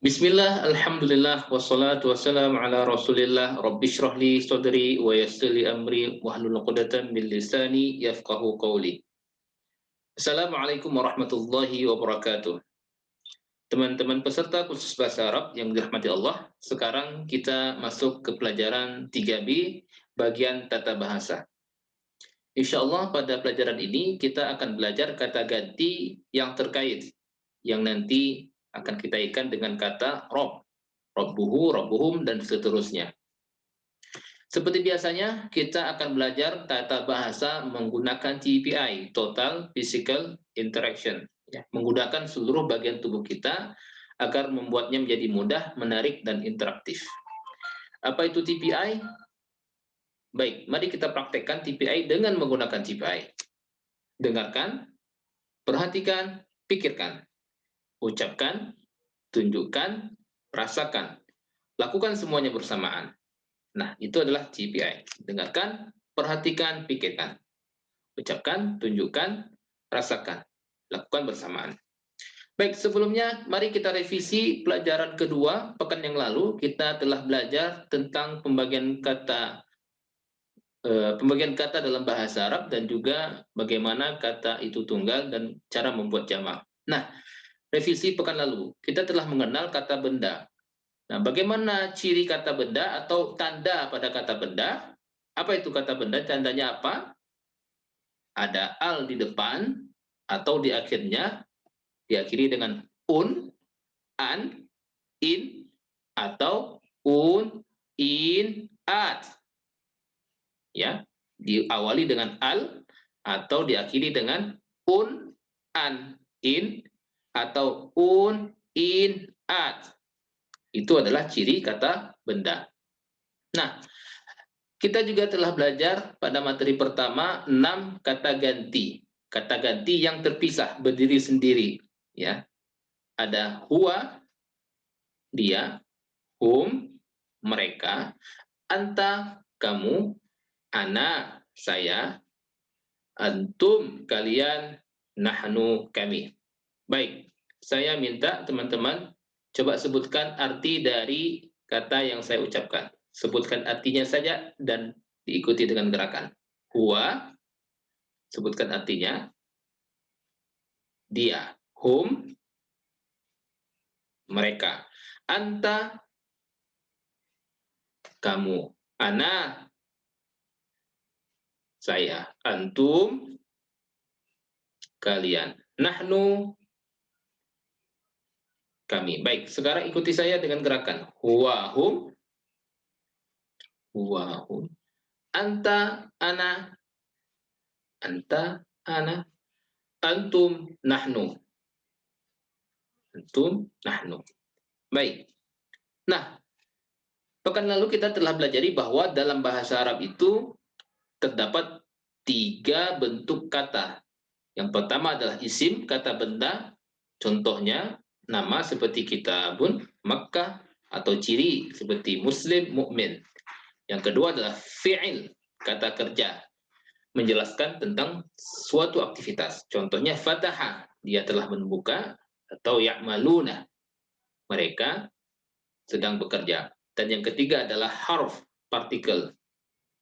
Bismillah, alhamdulillah, wassalatu wassalamu ala rasulillah, rabbi shrah li sadri wa yassir li amri wahlul 'uqdatam min lisani yafqahu qawli. Assalamualaikum warahmatullahi wabarakatuh. Teman-teman peserta kursus bahasa Arab yang dirahmati Allah, sekarang kita masuk ke pelajaran 3B bagian tata bahasa. Insya Allah pada pelajaran ini kita akan belajar kata ganti yang terkait, yang nanti akan kita kaitkan dengan kata rob. Rabbuhu, Rabbuhum, dan seterusnya. Seperti biasanya, kita akan belajar tata bahasa menggunakan TPI, Total Physical Interaction. Ya, menggunakan seluruh bagian tubuh kita agar membuatnya menjadi mudah, menarik, dan interaktif. Apa itu TPI? Baik, mari kita praktekkan TPI dengan menggunakan TPI. Dengarkan, perhatikan, pikirkan. Ucapkan, tunjukkan, rasakan. Lakukan semuanya bersamaan. Nah, itu adalah TPI. Dengarkan, perhatikan, pikirkan. Ucapkan, tunjukkan, rasakan. Lakukan bersamaan. Baik, sebelumnya mari kita revisi pelajaran kedua. Pekan yang lalu kita telah belajar tentang pembagian kata dalam bahasa Arab dan juga bagaimana kata itu tunggal dan cara membuat jamak. Nah, revisi pekan lalu kita telah mengenal kata benda. Nah, bagaimana ciri kata benda atau tanda pada kata benda? Apa itu kata benda? Tandanya apa? Ada al di depan atau di akhirnya, diakhiri dengan un, an, in, atau un, in, at. Ya, diawali dengan al atau diakhiri dengan un, an, in, atau un, in, at. Itu adalah ciri kata benda. Nah, kita juga telah belajar pada materi pertama 6 kata ganti. Kata ganti yang terpisah, berdiri sendiri. Ya, ada huwa, dia, hum, mereka, anta, kamu, ana, saya, antum, kalian, nahnu, kami. Baik, saya minta teman-teman coba sebutkan arti dari kata yang saya ucapkan. Sebutkan artinya saja dan diikuti dengan gerakan. Huwa, sebutkan artinya. Dia, hum, mereka. Anta, kamu. Ana, saya. Antum, kalian. Nahnu, kami. Baik, sekarang ikuti saya dengan gerakan. Huwa, hum, huwa, hum. Anta, ana, anta, ana. Antum, nahnu. Antum, nahnu. Baik. Nah, pekan lalu kita telah belajar bahwa dalam bahasa Arab itu terdapat 3 bentuk kata. Yang pertama adalah isim, kata benda. Contohnya, nama seperti kitabun, Makkah, atau ciri seperti muslim, mukmin. Yang kedua adalah fi'il, kata kerja. Menjelaskan tentang suatu aktivitas. Contohnya fataha, dia telah membuka, atau ya'maluna, mereka sedang bekerja. Dan yang ketiga adalah harf, partikel,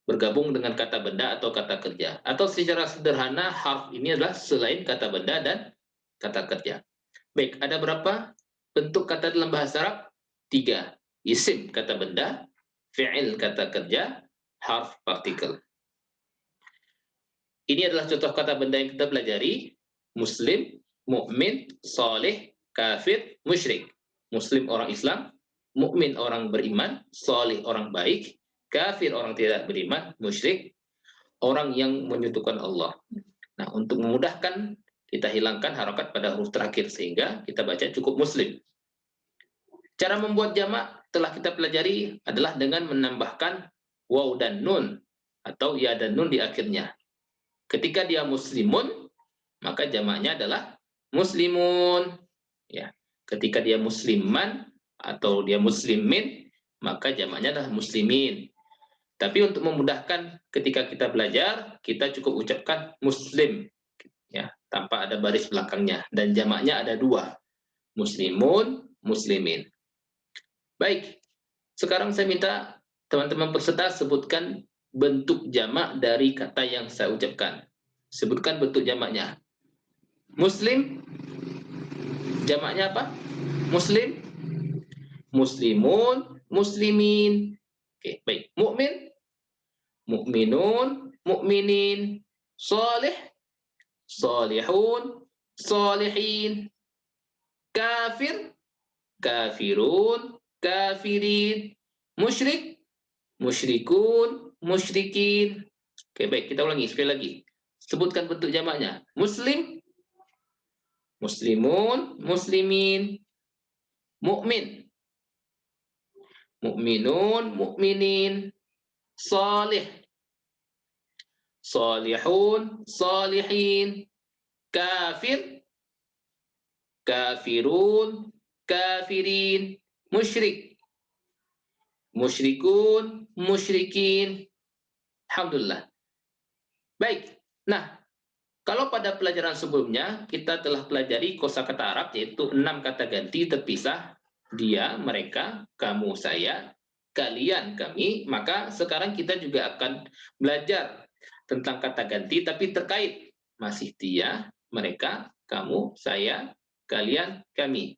bergabung dengan kata benda atau kata kerja. Atau secara sederhana, harf ini adalah selain kata benda dan kata kerja. Baik, ada berapa bentuk kata dalam bahasa Arab? 3. Isim, kata benda, fi'il, kata kerja, harf, partikel. Ini adalah contoh kata benda yang kita pelajari. Muslim, mukmin, soleh, kafir, musyrik. Muslim orang Islam, mukmin orang beriman, soleh orang baik, kafir orang tidak beriman, musyrik orang yang menyekutukan Allah. Nah, untuk memudahkan, kita hilangkan harokat pada huruf terakhir sehingga kita baca cukup muslim. Cara membuat jamak telah kita pelajari adalah dengan menambahkan waw dan nun atau ya dan nun di akhirnya. Ketika dia muslimun, maka jamaknya adalah muslimun. Ya. Ketika dia musliman atau dia muslimin, maka jamaknya adalah muslimin. Tapi untuk memudahkan ketika kita belajar, kita cukup ucapkan muslim, ya, tanpa ada baris belakangnya. Dan jamaknya ada 2, muslimun, muslimin. Baik, sekarang saya minta teman-teman peserta sebutkan bentuk jamak dari kata yang saya ucapkan. Sebutkan bentuk jamaknya. Muslim, jamaknya apa? Muslim, muslimun, muslimin. Oke, baik. Mukmin, mukminun, mukminin. Salih, salihun, salihin. Kafir, kafirun, kafirin. Musyrik, musyrikun, musyrikin. Oke, baik, kita ulangi sekali lagi. Sebutkan bentuk jamaknya. Muslim, muslimun, muslimin. Mukmin, mukminun, mukminin. Salih, salihun, salihin. Kafir, kafirun, kafirin. Musyrik, musyrikun, musyrikin. Alhamdulillah. Baik. Nah, kalau pada pelajaran sebelumnya kita telah pelajari kosakata Arab yaitu 6 kata ganti terpisah, dia, mereka, kamu, saya, kalian, kami, maka sekarang kita juga akan belajar tentang kata ganti tapi terkait masih dia, mereka, kamu, saya, kalian, kami.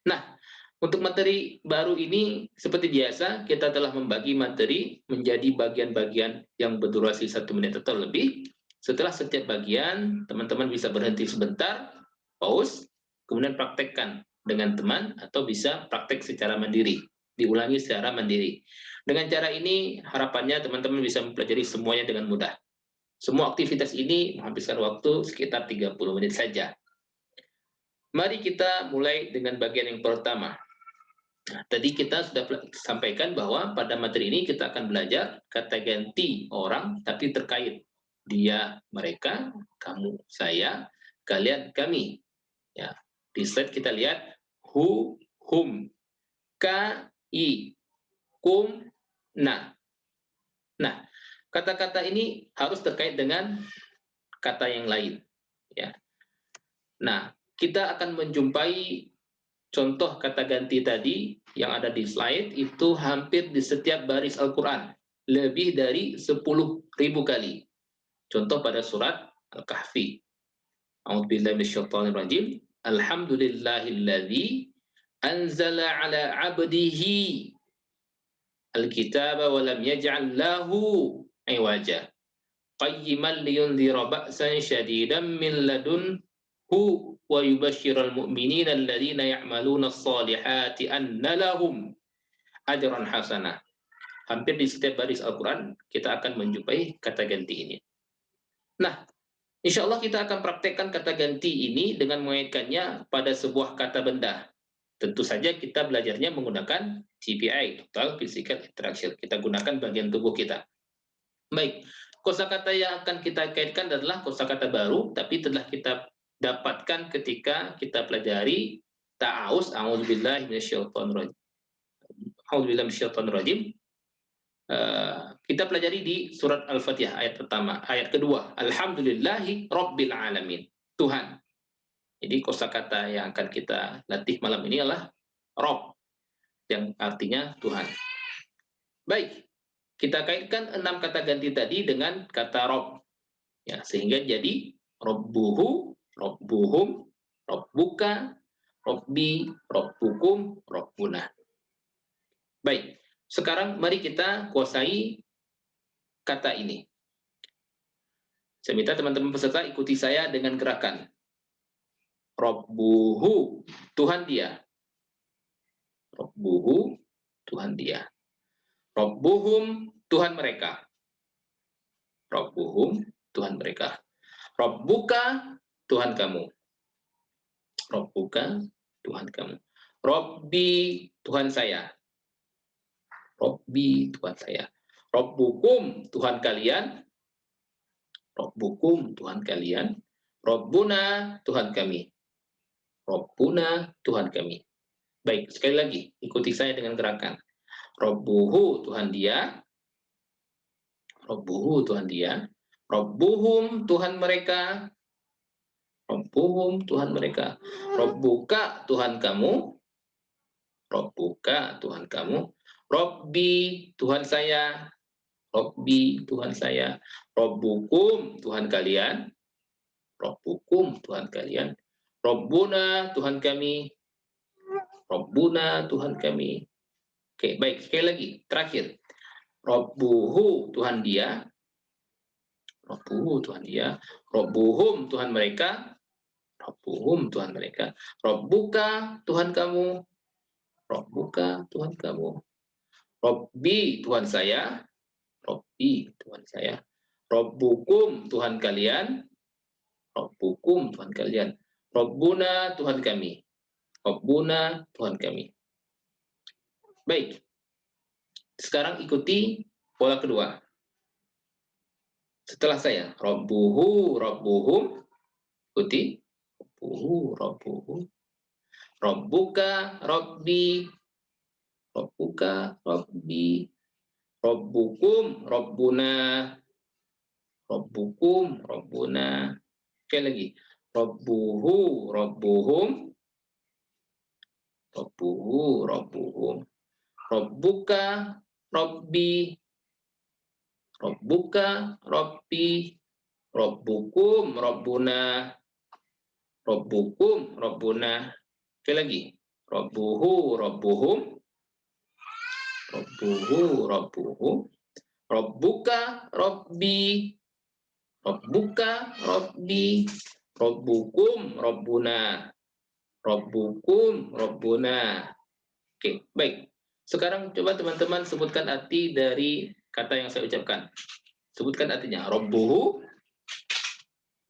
Nah, untuk materi baru ini, seperti biasa, kita telah membagi materi menjadi bagian-bagian yang berdurasi 1 menit atau lebih. Setelah setiap bagian, teman-teman bisa berhenti sebentar, pause, kemudian praktekkan dengan teman, atau bisa praktek secara mandiri, diulangi secara mandiri. Dengan cara ini, harapannya teman-teman bisa mempelajari semuanya dengan mudah. Semua aktivitas ini menghabiskan waktu sekitar 30 menit saja. Mari kita mulai dengan bagian yang pertama. Nah, tadi kita sudah sampaikan bahwa pada materi ini kita akan belajar kata ganti orang tapi terkait dia, mereka, kamu, saya, kalian, kami. Ya, di slide kita lihat who, whom, ka, i, kum, na. Nah, kata-kata ini harus terkait dengan kata yang lain. Ya. Nah, kita akan menjumpai contoh kata ganti tadi yang ada di slide itu hampir di setiap baris Al-Quran. Lebih dari 10.000 kali. Contoh pada surat Al-Kahfi. A'udzubillahi minasyaitonirrajim. Alhamdulillahilladzi anzala ala abdihi al-kitaba wa lam yaj'al lahu iwaja. Qayyiman liyundhira ba'san syadidan min ladunhu wa yubashshiral mu'minina alladziina ya'maluna as-salihati anna lahum ajran hasanah. Hampir di setiap baris Al-Quran kita akan menjumpai kata ganti ini. Nah, insya Allah kita akan praktekkan kata ganti ini dengan mengaitkannya pada sebuah kata benda. Tentu saja kita belajarnya menggunakan TPI, Total Physical Interaction. Kita gunakan bagian tubuh kita. Baik, kosakata yang akan kita kaitkan adalah kosakata baru, tapi telah kita dapatkan ketika kita pelajari ta'awuz, a'udzubillahi minasyaitonirrajim. A'udzubillahi minasyaitonirrajim. Kita pelajari di surat Al-Fatihah ayat pertama, ayat kedua, Alhamdulillahi Rabbil Alamin, Tuhan. Jadi kosakata yang akan kita latih malam ini adalah Rob, yang artinya Tuhan. Baik, kita kaitkan 6 kata ganti tadi dengan kata Rob, ya, sehingga jadi Robbuhu, Robbuhum, Robbuka, Robbi, Robbukum, Robbuna. Baik, sekarang mari kita kuasai kata ini. Saya minta teman-teman peserta ikuti saya dengan gerakan. Robbuhu, Tuhan dia. Robbuhu, Tuhan dia. Robbuhum, Tuhan mereka. Robbuhum, Tuhan mereka. Robbuka, Tuhan kamu. Robbuka, Tuhan kamu. Robbi, Tuhan saya. Robbi, Tuhan saya. Robbukum, Tuhan kalian. Robbukum, Tuhan kalian. Robbuna, Tuhan kami. Robbuna, Tuhan kami. Baik, sekali lagi, ikuti saya dengan gerakan. Robbuhu, Tuhan dia. Robbuhu, Tuhan dia. Robbuhum, Tuhan mereka. Robbuhum, Tuhan mereka. Robbuka, Tuhan kamu. Rabbuka, Tuhan kamu. Rabbi, Tuhan saya. Rabbi, Tuhan saya. Rabbukum, Tuhan kalian. Rabbukum, Tuhan kalian. Rabbuna, Tuhan kami. Rabbuna, Tuhan kami. Oke, baik. Sekali lagi. Terakhir. Rabbuhu, Tuhan dia. Rabbuhu, Tuhan dia. Rabbuhum, Tuhan mereka. Rabbuhum, Tuhan mereka. Rabbuka, Tuhan kamu. Rabbuka, Tuhan kamu. Rabbi, Tuhan saya. Rabbi, Tuhan saya. Rabbukum, Tuhan kalian. Rabbukum, Tuhan kalian. Rabbuna, Tuhan kami. Rabbuna, Tuhan kami. Baik. Sekarang ikuti pola kedua. Setelah saya, Rabbuhu, Rabbuhum. Ikuti. Rabbuhu, Rabbuhum. Rabbuka, Rabbi. Rabbuka, Rabbi. Rabbukum, Rabbuna. Rabbukum, Rabbuna. Sekali lagi. Rabbuhu, Rabbuhum. Rabbuhu, Rabbuhum. Rabbuka, Rabbi. Rabbuka, Rabbi. Rabbukum, Rabbuna. Rabbukum, Rabbuna. Sekali lagi. Rabbuhu, Rabbuhum. Rabbuhu, Rabbuhum. Rabbuka, Rabbi. Rabbuka, Rabbi. Rabbukum, Rabbuna. Rabbukum, Rabbuna. Oke, baik. Sekarang coba teman-teman sebutkan arti dari kata yang saya ucapkan. Sebutkan artinya. Rabbuhu,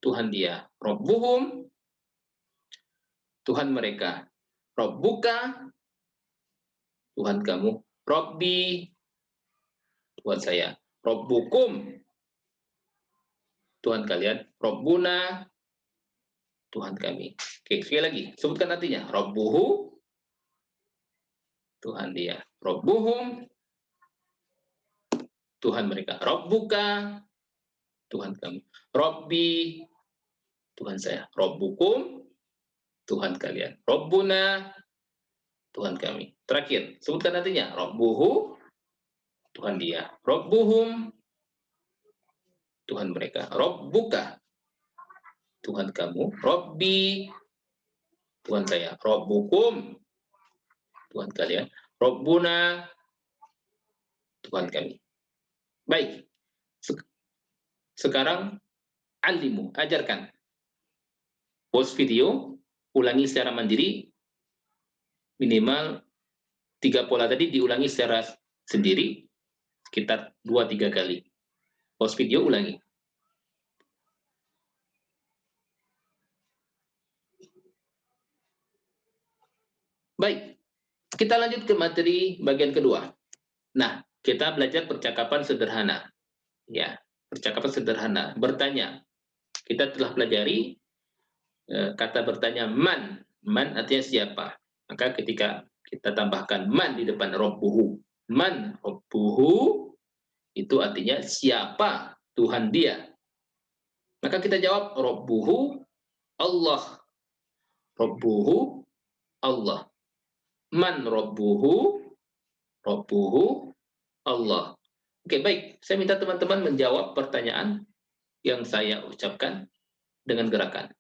Tuhan dia. Rabbuhum, Tuhan mereka. Rabbuka, Tuhan kamu. Rabbi, Tuhan saya. Rabbukum, Tuhan kalian. Rabbuna, Tuhan kami. Oke, sekali lagi. Sebutkan artinya. Rabbuhu, Tuhan dia. Rabbuhum, Tuhan mereka. Rabbuka, Tuhan kami. Rabbi, Tuhan saya. Rabbukum, Tuhan kalian. Rabbuna, Tuhan kami. Terakhir, sebutkan artinya. Rabbuhu, Tuhan dia. Rabbuhum, Tuhan mereka. Rabbuka, Tuhan kamu. Rabbi, Tuhan saya. Rabbukum, Tuhan kalian. Rabbuna, Tuhan kami. Baik. Sekarang alimu, ajarkan. Pause video, ulangi secara mandiri, minimal 3 pola tadi diulangi secara sendiri, sekitar 2-3 kali. Pause video, ulangi. Baik, kita lanjut ke materi bagian kedua. Nah, kita belajar percakapan sederhana. Ya, percakapan sederhana. Bertanya. Kita telah pelajari kata bertanya man. Man artinya siapa. Maka ketika kita tambahkan man di depan Rabbuhu. Man Rabbuhu itu artinya siapa Tuhan dia. Maka kita jawab Rabbuhu Allah. Rabbuhu Allah. Man Rabbuhu. Rabbuhu Allah. Oke, baik. Saya minta teman-teman menjawab pertanyaan yang saya ucapkan dengan gerakan.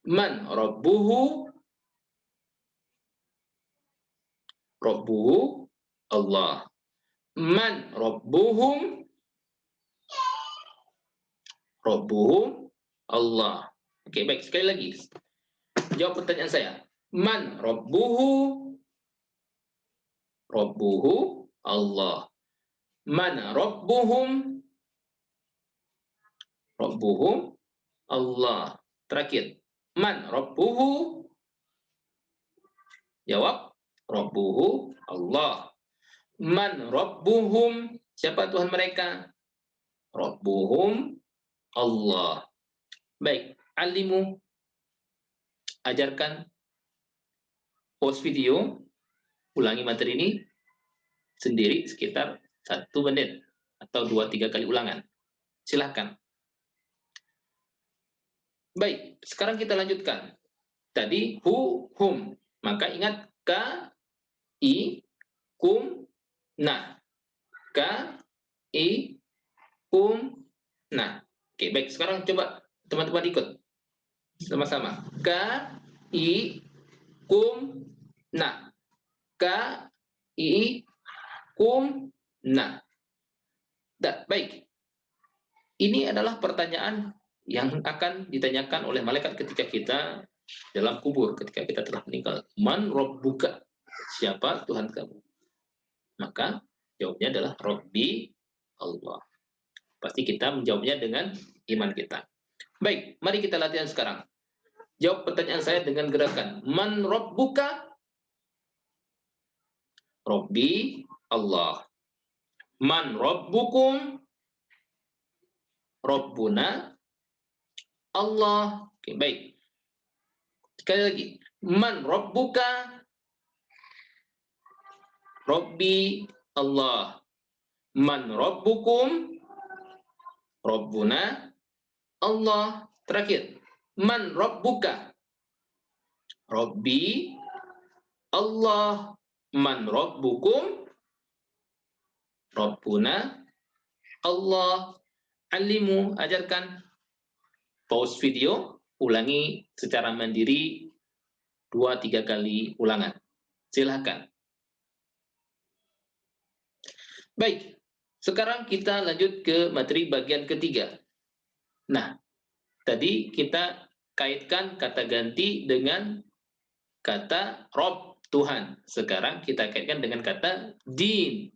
Man Rabbuhu. Rabbuhu Allah. Man Rabbuhum. Rabbuhum Allah. Oke, baik. Sekali lagi. Jawab pertanyaan saya. Man Rabbuhu. Rabbuhu Allah. Man Rabbuhum. Rabbuhum Allah. Terakhir. Man Rabbuhu. Jawab. Rabbuhu Allah. Man Rabbuhum. Siapa Tuhan mereka? Rabbuhum Allah. Baik. Alimu. Ajarkan. Pause video. Ulangi materi ini sendiri sekitar 1 menit atau 2-3 kali ulangan. Silahkan. Baik, sekarang kita lanjutkan. Tadi who, whom. Maka ingat ka, i, kum, na. Ka, i, kum, na. Oke, baik. Sekarang coba teman-teman ikut sama-sama. Ka, i, kum, na. Ka, i, kum, na. Baik. Ini adalah pertanyaan yang akan ditanyakan oleh malaikat ketika kita dalam kubur, ketika kita telah meninggal. Man rabbuka? Siapa Tuhan kamu? Maka jawabnya adalah Rabbi Allah. Pasti kita menjawabnya dengan iman kita. Baik, mari kita latihan sekarang. Jawab pertanyaan saya dengan gerakan. Man rabbuka? Rabbi Allah. Man rabbukum? Rabbuna Allah. Oke, baik. Sekali lagi. Man rabbuka? Rabbi Allah. Man rabbukum? Rabbuna Allah. Terakhir. Man rabbuka? Rabbi Allah. Man rabbukum? Rabbuna Allah. Alimu, ajarkan. Pause video, ulangi secara mandiri 2-3 kali ulangan. Silakan. Baik, sekarang kita lanjut ke materi bagian ketiga. Nah, tadi kita kaitkan kata ganti dengan kata Rob, Tuhan. Sekarang kita kaitkan dengan kata din.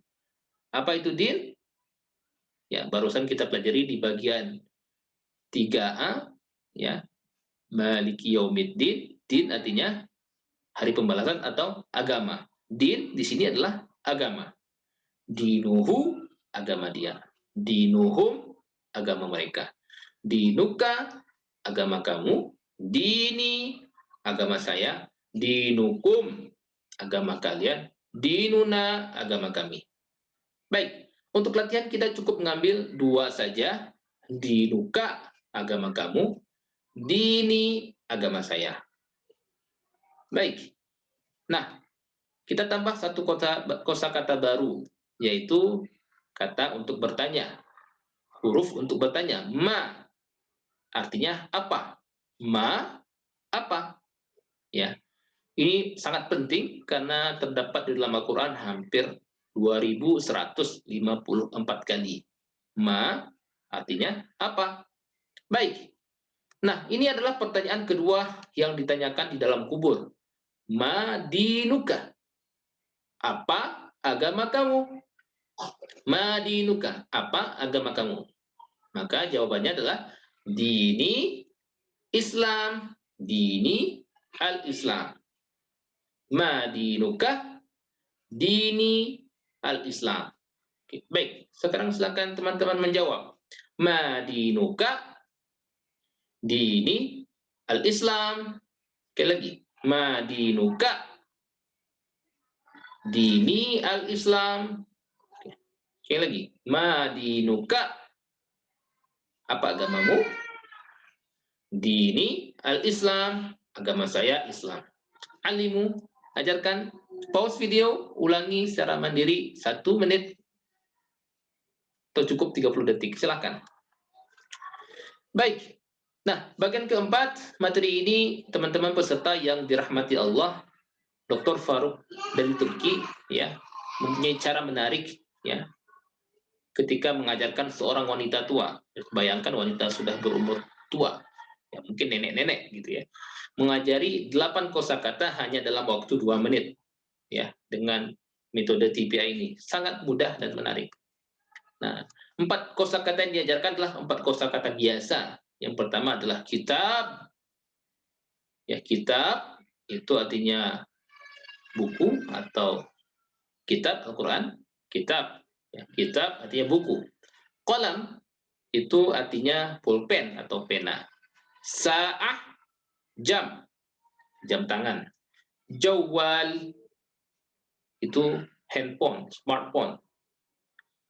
Apa itu din? Ya, barusan kita pelajari di bagian 3A, ya. Maliki yaumiddin, din artinya hari pembalasan atau agama. Din di sini adalah agama. Dinuhu, agama dia. Dinuhum, agama mereka. Dinuka, agama kamu. Dini, agama saya. Dinukum, agama kalian. Dinuna, agama kami. Baik, untuk latihan kita cukup mengambil 2 saja. Dinuka, agama kamu. Dini, agama saya. Baik. Nah, kita tambah satu kosakata baru, yaitu kata untuk bertanya. Huruf untuk bertanya. Ma, artinya apa? Ma, apa? Ya. Ini sangat penting karena terdapat di dalam Al-Quran hampir 2154 kali. Ma, artinya apa? Baik. Nah, ini adalah pertanyaan kedua yang ditanyakan di dalam kubur. Ma dinuka? Apa agama kamu? Ma dinuka? Apa agama kamu? Maka jawabannya adalah dini Islam. Dini al-Islam. Ma dinuka? Dini al-Islam. Oke, baik, sekarang silakan teman-teman menjawab. Ma dinuka? Dini al-Islam. Sekali lagi. Ma dinuka? Dini al-Islam. Sekali lagi. Ma dinuka? Apa agamamu? Dini al-Islam. Agama saya Islam. Alimu, ajarkan. Pause video, ulangi secara mandiri 1 menit atau cukup 30 detik. Silakan. Baik. Nah, bagian keempat materi ini teman-teman peserta yang dirahmati Allah, Dr. Faruk dari Turki, ya, mempunyai cara menarik, ya, ketika mengajarkan seorang wanita tua. Bayangkan wanita sudah berumur tua, ya, mungkin nenek-nenek gitu ya, mengajari 8 kosakata hanya dalam waktu 2 menit, ya, dengan metode TPI ini sangat mudah dan menarik. Nah, 4 kosakata yang diajarkan adalah 4 kosakata biasa. Yang pertama adalah kitab. Ya, kitab itu artinya buku atau kitab Al-Quran. Kitab, ya, kitab artinya buku. Qalam itu artinya pulpen atau pena. Sa'ah, jam, jam tangan. Jawal itu handphone, smartphone.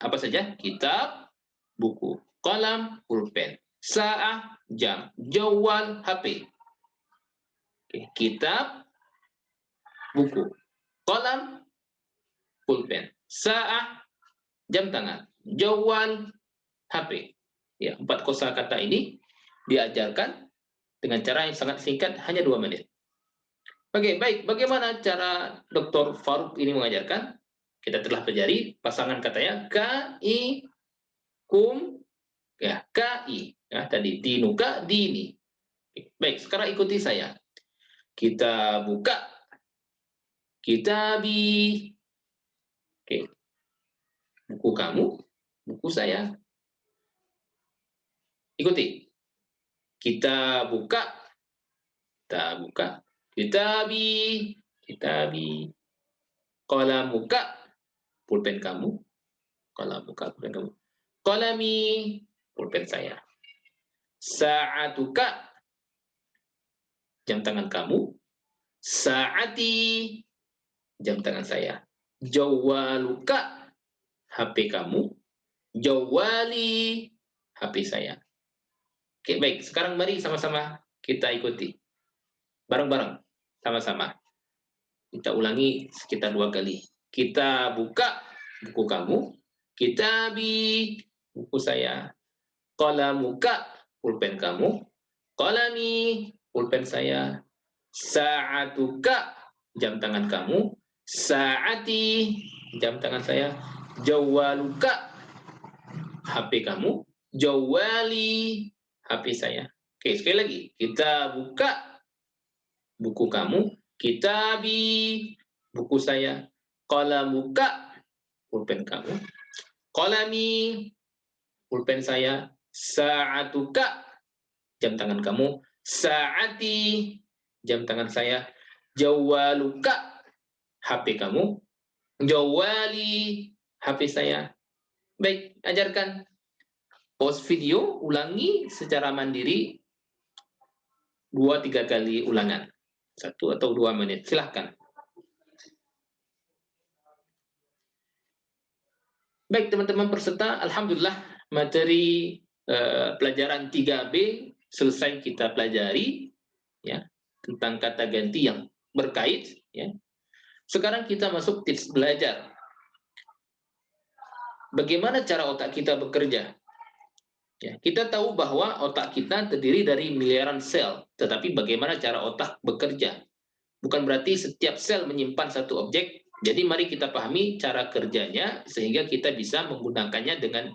Apa saja? Kitab, buku. Qalam, pulpen. Sa'ah, jam. Jawal, HP. Oke, kitab, buku. Qalam, pulpen. Sa'ah, jam tangan. Jawal, HP. Ya, 4 kosakata ini diajarkan dengan cara yang sangat singkat, hanya 2 menit. Oke, baik. Bagaimana cara Dr. Faruk ini mengajarkan? Kita telah pelajari pasangan katanya ka-i, kum, ya, ka-i. Ya, tadi dinuka, dini. Baik, sekarang ikuti saya. Kita buka kitabi. Oke. Buku kamu, buku saya. Ikuti. Kita buka kitabi, kitabi. Qalamuka, pulpen kamu. Qalamuka, pulpen kamu. Qalami, pulpen saya. Sa'atuka, jam tangan kamu. Sa'ati, jam tangan saya. Jawaluka, HP kamu. Jawali, HP saya. Oke, baik. Sekarang mari sama-sama kita ikuti. Bareng-bareng, sama-sama. Kita ulangi sekitar 2 kali. Kita buka buku kamu. Kitabi, buku saya. Qalamuka, pulpen kamu. Qalami, pulpen saya. Sa'atuka, jam tangan kamu. Sa'ati, jam tangan saya. Jawaluka, HP kamu. Jawali, HP saya. Oke, sekali lagi. Kita buka buku kamu. Kitabi, buku saya. Qalamuka, pulpen kamu. Qalami, pulpen saya. Sa'atuka, jam tangan kamu. Sa'ati, jam tangan saya. Jawaluka, HP kamu. Jawali, HP saya. Baik, ajarkan. Pause video, ulangi secara mandiri 2-3 kali ulangan. 1 atau 2 menit, silahkan. Baik teman-teman peserta, alhamdulillah materi pelajaran 3B selesai kita pelajari, ya, tentang kata ganti yang berkait. Ya. Sekarang kita masuk tips belajar. Bagaimana cara otak kita bekerja? Ya, kita tahu bahwa otak kita terdiri dari miliaran sel, tetapi bagaimana cara otak bekerja? Bukan berarti setiap sel menyimpan satu objek, jadi mari kita pahami cara kerjanya sehingga kita bisa menggunakannya dengan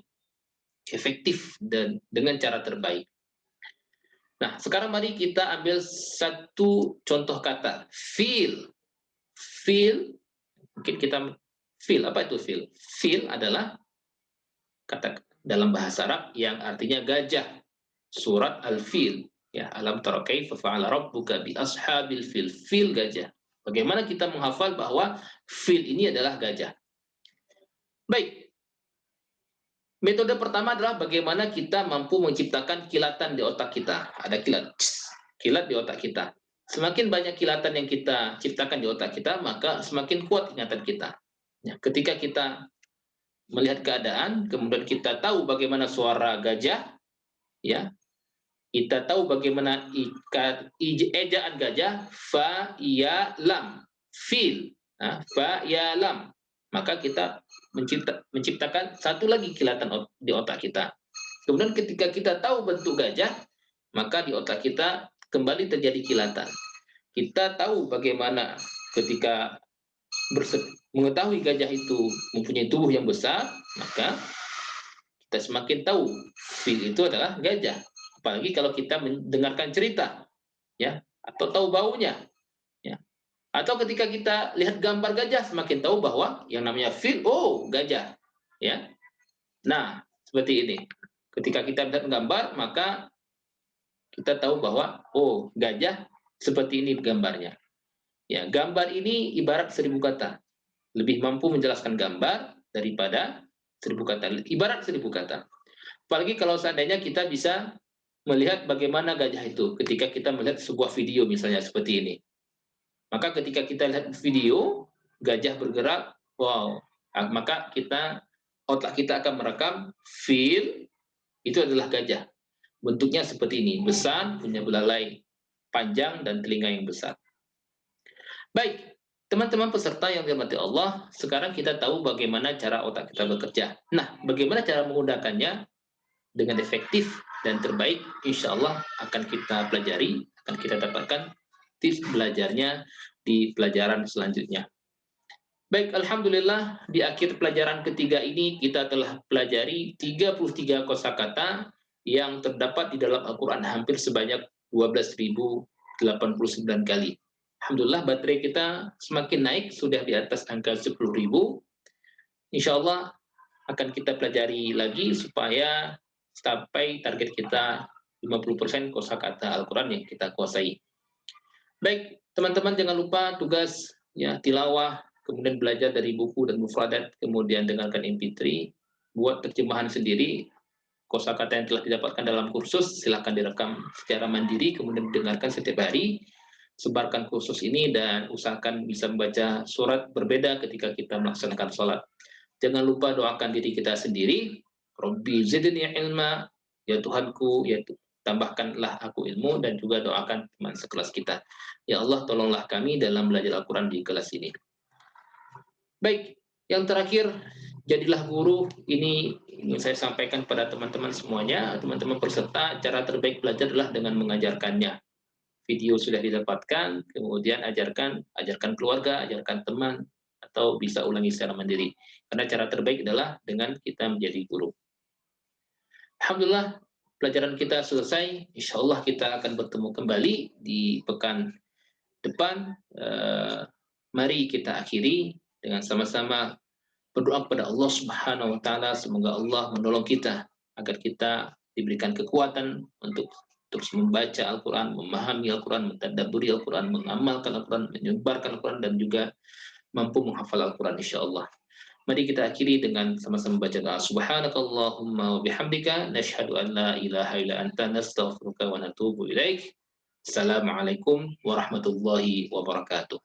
efektif dan dengan cara terbaik. Nah, sekarang mari kita ambil satu contoh kata, feel. Feel, mungkin kita feel, apa itu feel? Feel adalah kata dalam bahasa Arab yang artinya gajah. Surat Al-Fil, ya, alam tara kaifa fa'ala rabbuka bi ashabil fil. Fil gajah. Bagaimana kita menghafal bahwa fil ini adalah gajah? Baik. Metode pertama adalah bagaimana kita mampu menciptakan kilatan di otak kita. Ada kilat di otak kita. Semakin banyak kilatan yang kita ciptakan di otak kita, maka semakin kuat ingatan kita. Ya, ketika kita melihat keadaan, kemudian kita tahu bagaimana suara gajah, ya, kita tahu bagaimana ejaan gajah, fa, ya, lam, fil, nah, fa, ya, lam, maka kita menciptakan satu lagi kilatan di otak kita. Kemudian ketika kita tahu bentuk gajah, maka di otak kita kembali terjadi kilatan. Kita tahu bagaimana ketika mengetahui gajah itu mempunyai tubuh yang besar, maka kita semakin tahu fil itu adalah gajah. Apalagi kalau kita mendengarkan cerita, ya, atau tahu baunya, ya. Atau ketika kita lihat gambar gajah, semakin tahu bahwa yang namanya fil, oh, gajah, ya. Nah, seperti ini. Ketika kita melihat gambar, maka kita tahu bahwa oh, gajah seperti ini gambarnya. Ya, gambar ini ibarat 1000 kata. Lebih mampu menjelaskan gambar daripada 1000 kata. Ibarat 1000 kata. Apalagi kalau seandainya kita bisa melihat bagaimana gajah itu ketika kita melihat sebuah video misalnya seperti ini. Maka ketika kita lihat video gajah bergerak, wow, maka otak kita akan merekam feel itu adalah gajah. Bentuknya seperti ini, besar, punya belalai panjang dan telinga yang besar. Baik, Teman-teman peserta yang dirahmati Allah, sekarang kita tahu bagaimana cara otak kita bekerja. Nah, bagaimana cara menggunakannya dengan efektif dan terbaik, insya Allah akan kita pelajari, akan kita dapatkan tips belajarnya di pelajaran selanjutnya. Baik, Alhamdulillah di akhir pelajaran ketiga ini kita telah pelajari 33 kosakata yang terdapat di dalam Al-Quran hampir sebanyak 12.089 kali. Alhamdulillah baterai kita semakin naik, sudah di atas angka 10.000. Insya Allah akan kita pelajari lagi supaya sampai target kita 50% kosakata Al-Quran yang kita kuasai. Baik, teman-teman jangan lupa tugas ya tilawah, kemudian belajar dari buku dan mufradat, kemudian dengarkan MP3, buat terjemahan sendiri kosakata yang telah didapatkan dalam kursus, silahkan direkam secara mandiri, kemudian didengarkan setiap hari, sebarkan kursus ini, dan usahakan bisa membaca surat berbeda ketika kita melaksanakan sholat. Jangan lupa doakan diri kita sendiri, Rabbi zidni ilma, ya Tuhanku, ya tambahkanlah aku ilmu, dan juga doakan teman sekelas kita. Ya Allah, tolonglah kami dalam belajar Al-Quran di kelas ini. Baik, yang terakhir, jadilah guru. Ini ingin saya sampaikan pada teman-teman semuanya, teman-teman peserta, cara terbaik belajar adalah dengan mengajarkannya. Video sudah didapatkan, kemudian ajarkan keluarga, ajarkan teman, atau bisa ulangi secara mandiri. Karena cara terbaik adalah dengan kita menjadi guru. Alhamdulillah, pelajaran kita selesai. Insya Allah kita akan bertemu kembali di pekan depan. Mari kita akhiri dengan sama-sama berdoa kepada Allah Subhanahu wa taala, semoga Allah menolong kita agar kita diberikan kekuatan untuk terus membaca Al-Quran, memahami Al-Quran, mentadabburi Al-Quran, mengamalkan Al-Quran, menyebarkan Al-Quran, dan juga mampu menghafal Al-Quran insyaallah. Mari kita akhiri dengan sama-sama baca doa. Subhanakallahumma wa bihamdika nasyhadu an la ilaha illa anta nastaghfiruka wa natubu ilaik. Assalamualaikum warahmatullahi wabarakatuh.